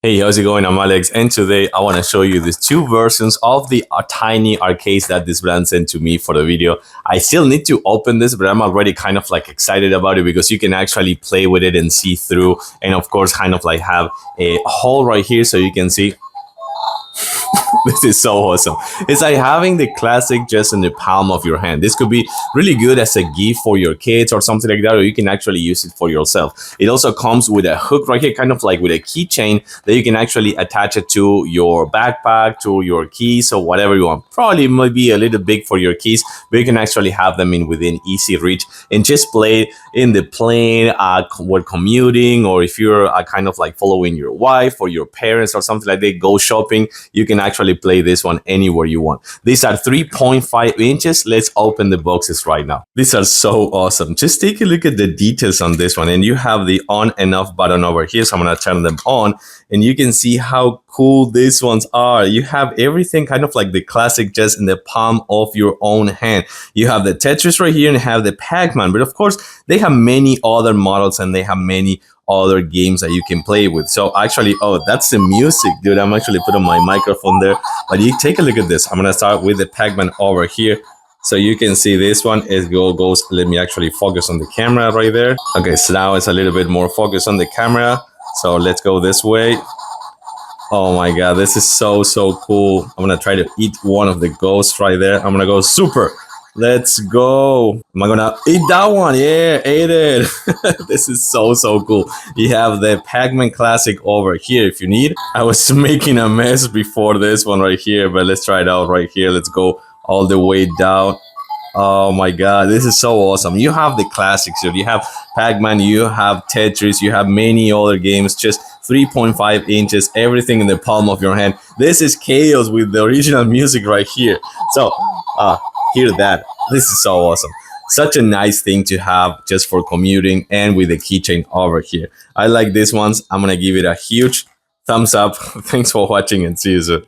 Hey, how's it going? I'm Alex, and today I want to show you these two versions of the tiny arcades that this brand sent to me for the video. I still need to open this, but I'm already kind of like excited about it because you can actually play with it and see through, and of course, kind of like have a hole right here so you can see. This is so awesome. It's like having the classic just in the palm of your hand. This could be really good as a gift for your kids or something like that, or you can actually use it for yourself. It also comes with a hook right here, kind of like with a keychain that you can actually attach it to your backpack, to your keys, or whatever you want. Probably might be a little big for your keys, but you can actually have them in within easy reach and just play in the plane, when commuting, or if you're kind of like following your wife or your parents or something like that, go shopping, you can actually play this one anywhere you want. These are 3.5 inches. Let's open the boxes right now. These are so awesome. Just take a look at the details on this one, and you have the on and off button over here, so I'm gonna turn them on, and you can see how cool these ones are. You have everything kind of like the classic, just in the palm of your own hand. You have the Tetris right here and have the Pac-Man, but of course they have many other models and they have many other games that you can play with. So actually, oh, that's the music, dude. I'm actually putting my microphone there, but you take a look at this. I'm gonna start with the Pac-Man over here. So you can see this one is goes. Let me actually focus on the camera right there. Okay, so now it's a little bit more focused on the camera. So let's go this way. Oh my god, this is so cool. I'm gonna try to eat one of the ghosts right there. I'm gonna go super. Let's go. Am I gonna eat that one? Yeah, ate it. This is so cool. You have the Pac-Man Classic over here if you need. I was making a mess before this one right here, but let's try it out right here. Let's go all the way down. Oh my god, this is so awesome. You have the classics here. You have Pac-Man, you have Tetris, you have many other games, just 3.5 inches, everything in the palm of your hand. This is chaos with the original music right here. So, hear that. This is so awesome. Such a nice thing to have just for commuting and with the keychain over here. I like these ones. I'm gonna give it a huge thumbs up. Thanks for watching and see you soon.